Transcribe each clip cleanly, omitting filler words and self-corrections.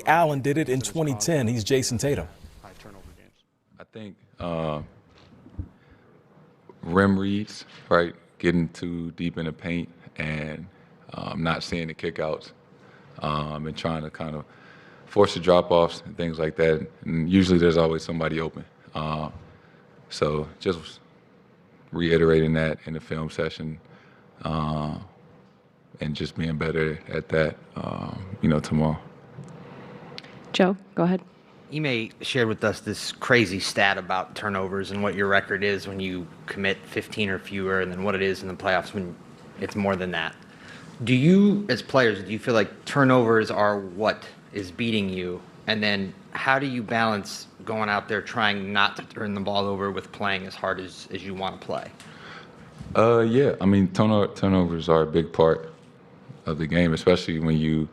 Allen did it in 2010. He's Jayson Tatum. High turnover games. I think rim reads, right? Getting too deep in the paint and not seeing the kickouts and trying to kind of force the drop-offs and things like that. And usually there's always somebody open. So just reiterating that in the film session and just being better at that, tomorrow. Joe, go ahead. Ime shared with us this crazy stat about turnovers and what your record is when you commit 15 or fewer, and then what it is in the playoffs when it's more than that. Do you, as players, do you feel like turnovers are what is beating you? And then how do you balance going out there trying not to turn the ball over with playing as hard as you want to play? Yeah, I mean, turnovers are a big part of the game, especially when you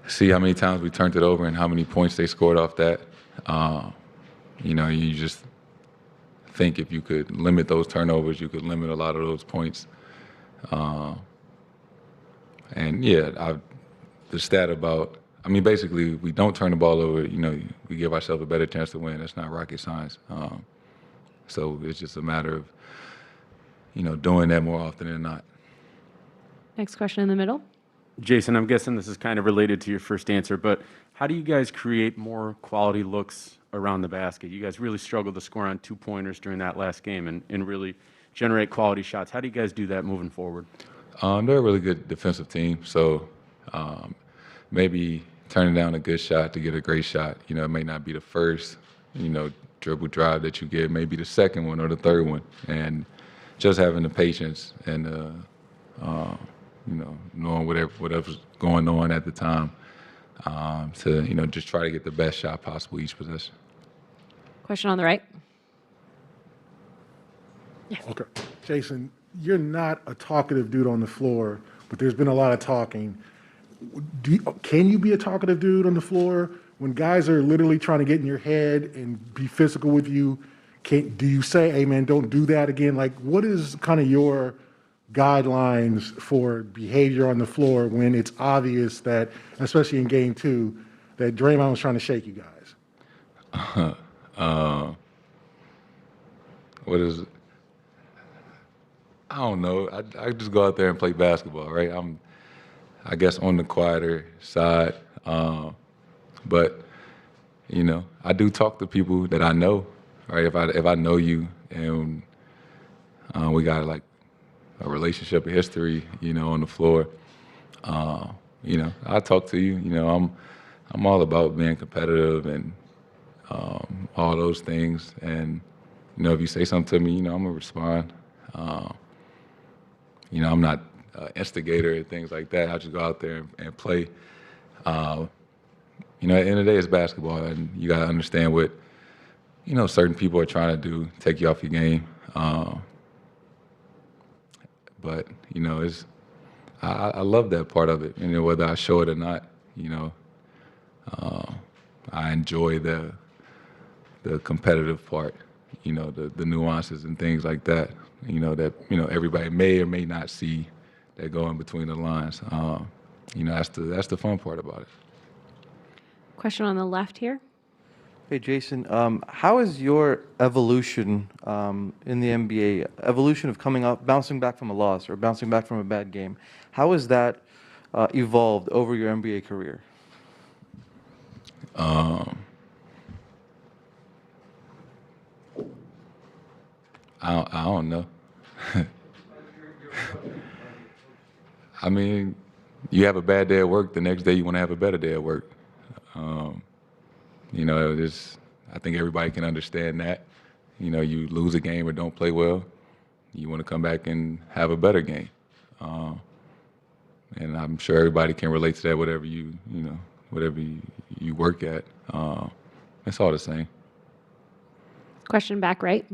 see how many times we turned it over and how many points they scored off that. You just think if you could limit those turnovers, you could limit a lot of those points. The stat about, basically, we don't turn the ball over, we give ourselves a better chance to win. It's not rocket science. So it's just a matter of, doing that more often than not. Next question in the middle. Jayson, I'm guessing this is kind of related to your first answer, but how do you guys create more quality looks around the basket? You guys really struggled to score on 2-pointers during that last game and really generate quality shots. How do you guys do that moving forward? They're a really good defensive team, so maybe turning down a good shot to get a great shot. It may not be the first, dribble drive that you get, maybe the second one or the third one, and just having the patience and knowing whatever's going on at the time to just try to get the best shot possible each possession. Question on the right. Okay. Jayson, you're not a talkative dude on the floor, but there's been a lot of talking. Can you be a talkative dude on the floor when guys are literally trying to get in your head and be physical with you? Do you say, hey, man, don't do that again? Like, what is kind of your guidelines for behavior on the floor when it's obvious that, especially in game 2, that Draymond was trying to shake you guys? What is it? I don't know. I just go out there and play basketball, right? I'm, I guess, on the quieter side. But, I do talk to people that I know, right? If I know you and we got like a relationship, a history, on the floor, I talk to you. I'm all about being competitive and all those things. And, if you say something to me, I'm gonna respond. I'm not an instigator and things like that. I just go out there and play. At the end of the day, it's basketball, and you gotta understand what, certain people are trying to do, take you off your game. But I love that part of it. Whether I show it or not, I enjoy the competitive part. The nuances and things like that. That everybody may or may not see that go in between the lines. That's the fun part about it. Question on the left here. Hey, Jayson, how is your evolution in the NBA, evolution of coming up, bouncing back from a loss or bouncing back from a bad game, how has that evolved over your NBA career? I don't know. You have a bad day at work, the next day you want to have a better day at work. I think everybody can understand that. You lose a game or don't play well, you want to come back and have a better game. And I'm sure everybody can relate to that, whatever you work at. It's all the same. Question back right.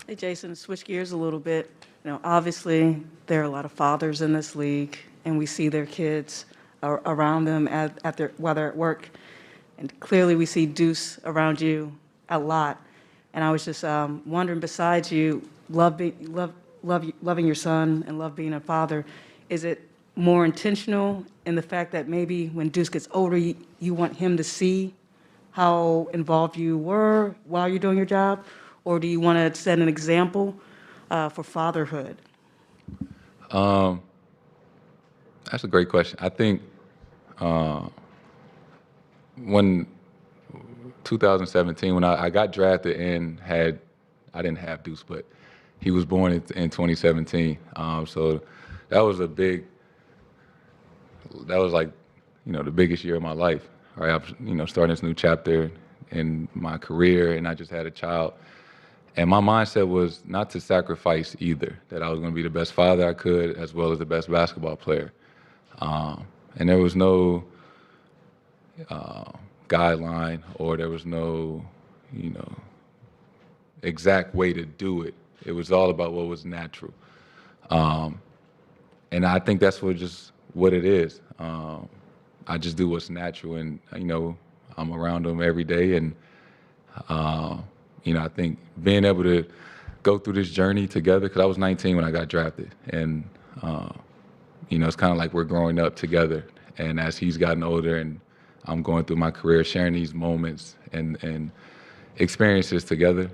Hey, Jayson, switch gears a little bit. Obviously, there are a lot of fathers in this league, and we see their kids around them while they're at work. And clearly, we see Deuce around you a lot. And I was just wondering, besides you loving your son and love being a father, is it more intentional in the fact that maybe when Deuce gets older, you want him to see how involved you were while you're doing your job? Or do you want to set an example for fatherhood? That's a great question. I think when 2017, when I got drafted and I didn't have Deuce, but he was born in 2017. So that was like, the biggest year of my life. Right, I'm, starting this new chapter in my career, and I just had a child. And my mindset was not to sacrifice either, that I was going to be the best father I could as well as the best basketball player. And there was no guideline, or there was no, exact way to do it. It was all about what was natural. And I think that's what it is. I just do what's natural, and, I'm around them every day. And, I think being able to go through this journey together, because I was 19 when I got drafted. And, it's kind of like we're growing up together. And as he's gotten older and I'm going through my career, sharing these moments and experiences together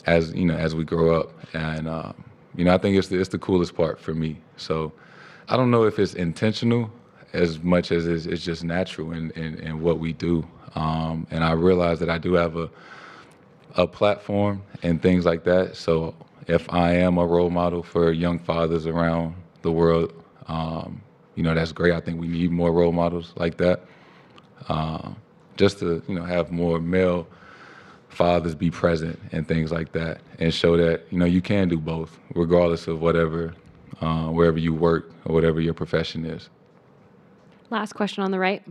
as we grow up. And, I think it's the coolest part for me. So I don't know if it's intentional as much as it's just natural in what we do. And I realize that I do have a platform and things like that. So if I am a role model for young fathers around the world, that's great. I think we need more role models like that. Just to, have more male fathers be present and things like that, and show that, you can do both, regardless of wherever you work or whatever your profession is. Last question on the right.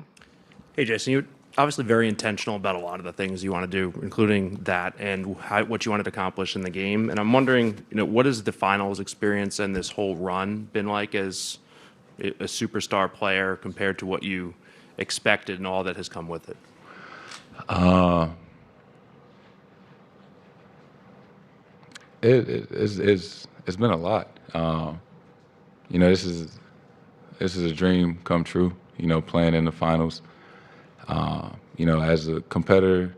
Hey, Jayson, you're obviously very intentional about a lot of the things you want to do, including that and what you wanted to accomplish in the game. And I'm wondering, what has the finals experience and this whole run been like as a superstar player compared to what you expected and all that has come with it? It's been a lot. This is a dream come true, playing in the finals. As a competitor,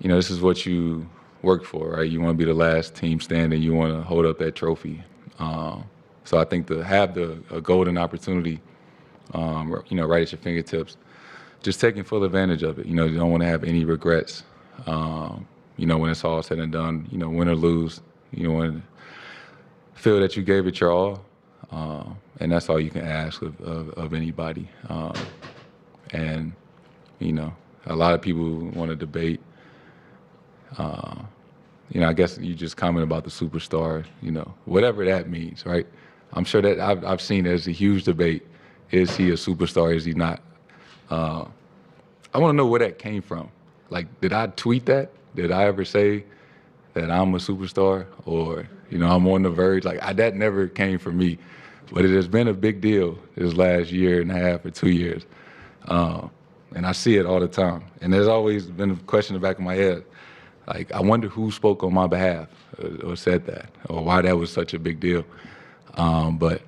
this is what you work for, right? You want to be the last team standing. You want to hold up that trophy. So I think to have a golden opportunity, right at your fingertips, just taking full advantage of it. You don't want to have any regrets. When it's all said and done, win or lose, you want to feel that you gave it your all. And that's all you can ask of anybody. And, a lot of people want to debate. I guess you just comment about the superstar, whatever that means, right? I'm sure that I've seen there's a huge debate. Is he a superstar? Is he not? I want to know where that came from. Like, did I tweet that? Did I ever say that I'm a superstar, or, I'm on the verge? Like, that never came from me. But it has been a big deal this last year and a half or 2 years. And I see it all the time. And there's always been a question in the back of my head, like, I wonder who spoke on my behalf or said that, or why that was such a big deal. But,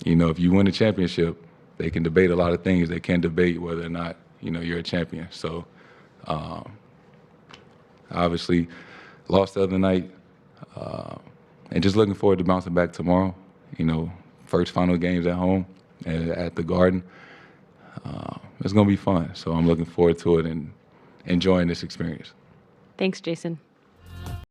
if you win a championship, they can debate a lot of things. They can't debate whether or not, you're a champion. So, obviously, lost the other night, and just looking forward to bouncing back tomorrow. First final games at home and at the Garden. It's going to be fun. So I'm looking forward to it and enjoying this experience. Thanks, Jayson.